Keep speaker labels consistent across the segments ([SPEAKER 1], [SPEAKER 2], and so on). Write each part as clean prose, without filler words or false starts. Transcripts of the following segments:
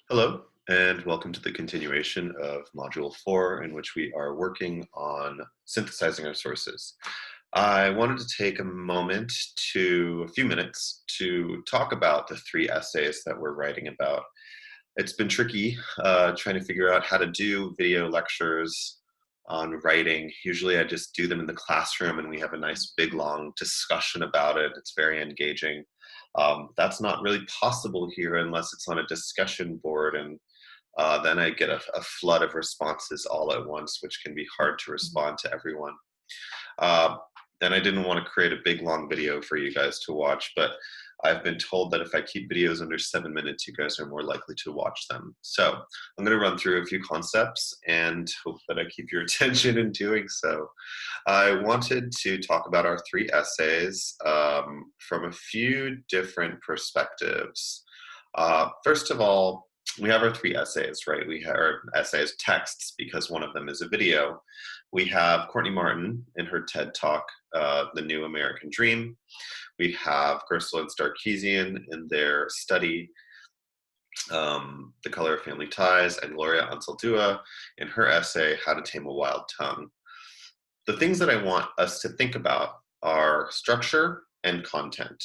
[SPEAKER 1] Hello, and welcome to the continuation of Module 4, in which we are working on synthesizing our sources. I wanted to take a few minutes, to talk about the three essays that we're writing about. It's been tricky trying to figure out how to do video lectures on writing. Usually I just do them in the classroom and we have a nice big long discussion about it. It's very engaging. That's not really possible here unless it's on a discussion board, and then I get a flood of responses all at once, which can be hard to
[SPEAKER 2] Mhm.
[SPEAKER 1] respond to everyone. Uh, and I didn't want to create a big long video for you guys to watch, but I've been told that if I keep videos under 7 minutes, you guys are more likely to watch them. So I'm going to run through a few concepts and hope that I keep your attention in doing so. I wanted to talk about our three essays from a few different perspectives. First of all, we have our three essays, right? We have our essays texts because one of them is a video. We have Courtney Martin in her TED Talk, The New American Dream. We have Gerstle and Sarkeesian in their study, The Color of Family Ties, and Gloria Anzaldúa in her essay, How to Tame a Wild Tongue. The things that I want us to think about are structure and content.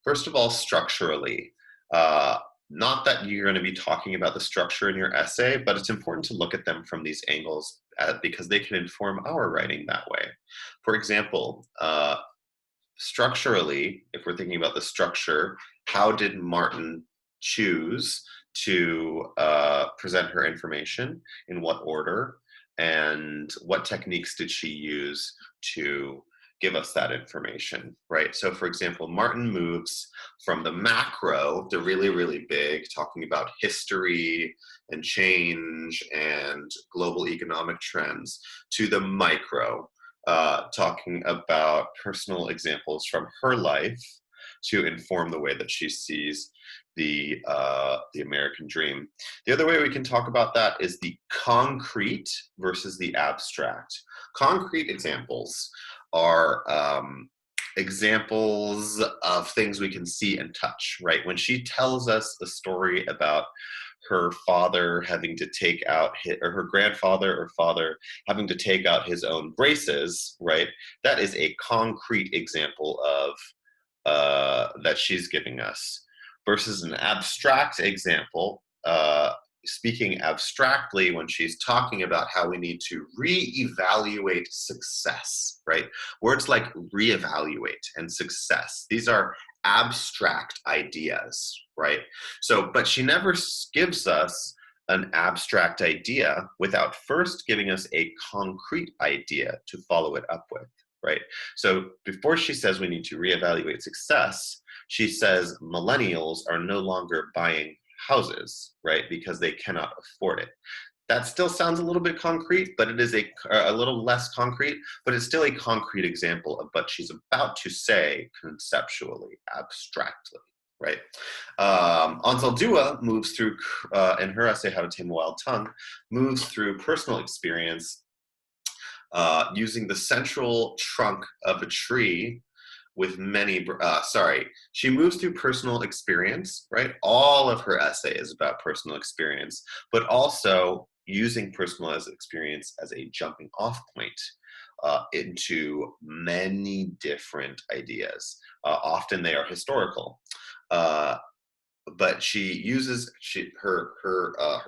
[SPEAKER 1] First of all, structurally, uh, not that you're going to be talking about the structure in your essay, but it's important to look at them from these angles because they can inform our writing that way. For example, structurally, if we're thinking about the structure, how did Martin choose to present her information? In what order? And what techniques did she use to give us that information, right? So, for example, Martin moves from the macro, the really, really big, talking about history and change and global economic trends, to the micro, talking about personal examples from her life to inform the way that she sees the American dream. The other way we can talk about that is the concrete versus the abstract. Concrete examples are examples of things we can see and touch, right? When she tells us a story about her father having to take out or her grandfather or father having to take out his own braces, right? That is a concrete example of that she's giving us, versus an abstract example, speaking abstractly when she's talking about how we need to reevaluate success, right? Words like reevaluate and success, these are abstract ideas, right? So, but she never gives us an abstract idea without first giving us a concrete idea to follow it up with, right? So before she says we need to reevaluate success, she says millennials are no longer buying houses, right? Because they cannot afford it. That still sounds a little bit concrete, but it is a little less concrete, but it's still a concrete example of what she's about to say conceptually, abstractly, right? Anzaldúa moves through, in her essay, How to Tame a Wild Tongue, moves through personal experience using the central trunk of a tree with she moves through personal experience, right? All of her essay is about personal experience, but also using personal experience as a jumping off point into many different ideas. Often they are historical. Uh, but her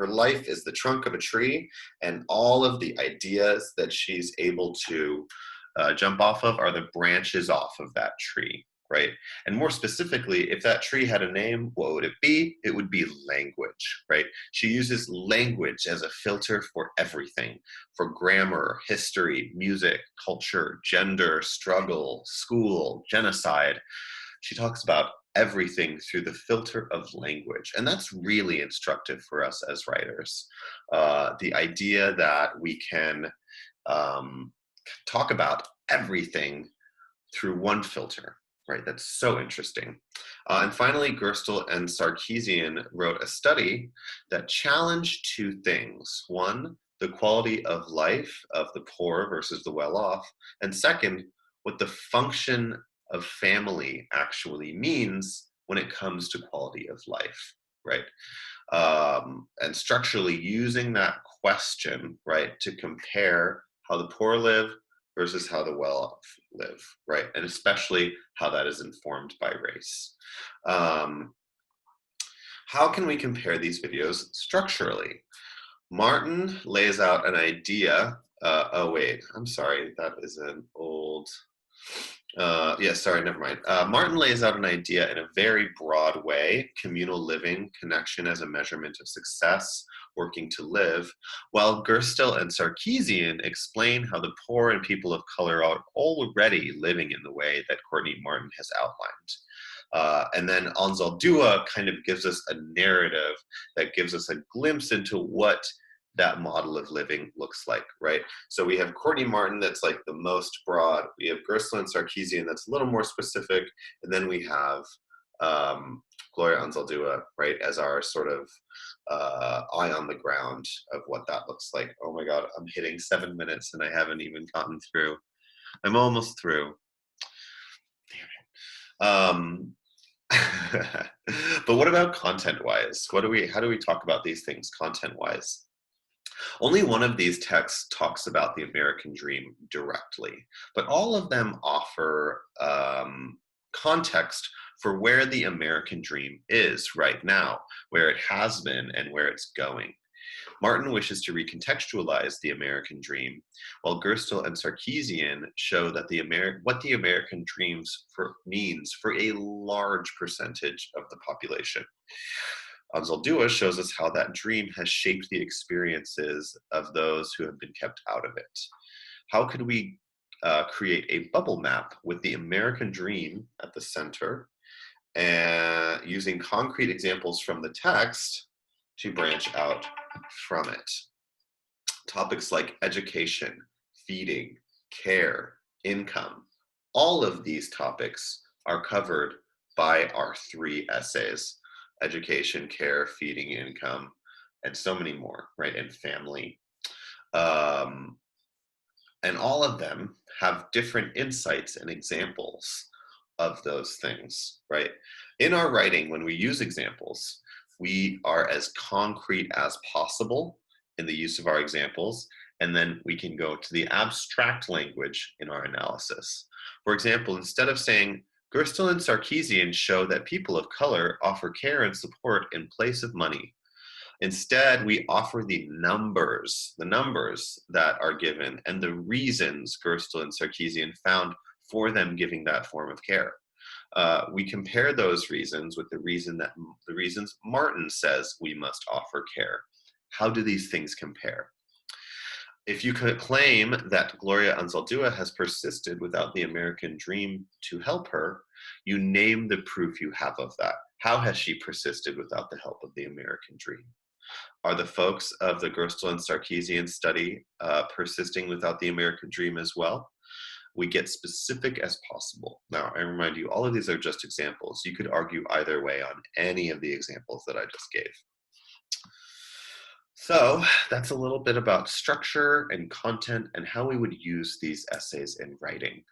[SPEAKER 1] life is the trunk of a tree, and all of the ideas that she's able to jump off of are the branches off of that tree, right? And more specifically, if that tree had a name, what would it be? It would be language, right? She uses language as a filter for everything, for grammar, history, music, culture, gender, struggle, school, genocide. She talks about everything through the filter of language. And that's really instructive for us as writers. The idea that we can um, talk about everything through one filter, right? That's so interesting. And finally, Gerstle and Sarkeesian wrote a study that challenged two things. One, the quality of life of the poor versus the well-off. And second, what the function of family actually means when it comes to quality of life. right? And structurally using that question, right, to compare how the poor live versus how the well-off live, right? And especially how that is informed by race. Um, how can we compare these videos structurally? Martin lays out an idea. Oh, wait, I'm sorry. That is an old. Yeah, sorry, never mind. Martin lays out an idea in a very broad way: communal living, connection as a measurement of success, working to live, while Gerstle and Sarkeesian explain how the poor and people of color are already living in the way that Courtney Martin has outlined. And then Anzaldúa kind of gives us a narrative that gives us a glimpse into what that model of living looks like, right? So we have Courtney Martin that's like the most broad. We have Gerstle and Sarkeesian that's a little more specific. And then we have Gloria Anzaldúa, right, as our sort of eye on the ground of what that looks like. Oh my God, I'm hitting 7 minutes and I haven't even gotten through. I'm almost through. Um, but what about content-wise? How do we talk about these things content-wise? Only one of these texts talks about the American dream directly, but all of them offer context for where the American dream is right now, where it has been and where it's going. Martin wishes to recontextualize the American dream, while Gerstle and Sarkeesian show that what the American dreams means for a large percentage of the population. Anzaldúa shows us how that dream has shaped the experiences of those who have been kept out of it. How could we create a bubble map with the American dream at the center, and using concrete examples from the text to branch out from it? Topics like education, feeding, care, income, all of these topics are covered by our 3 essays: education, care, feeding, income, and so many more, right? And family. Um, and all of them have different insights and examples of those things, right? In our writing, when we use examples, we are as concrete as possible in the use of our examples, and then we can go to the abstract language in our analysis. For example, instead of saying, Gerstle and Sarkeesian show that people of color offer care and support in place of money, instead, we offer the numbers that are given and the reasons Gerstle and Sarkeesian found for them giving that form of care. We compare those reasons with the reasons Martin says we must offer care. How do these things compare? If you could claim that Gloria Anzaldúa has persisted without the American dream to help her, you name the proof you have of that. How has she persisted without the help of the American dream? Are the folks of the Gerstle and Sarkeesian study persisting without the American dream as well? We get specific as possible. Now, I remind you, all of these are just examples. You could argue either way on any of the examples that I just gave. So that's a little bit about structure and content and how we would use these essays in writing.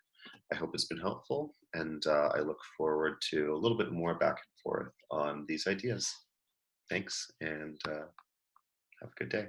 [SPEAKER 1] I hope it's been helpful, and I look forward to a little bit more back and forth on these ideas. Thanks, and have a good day.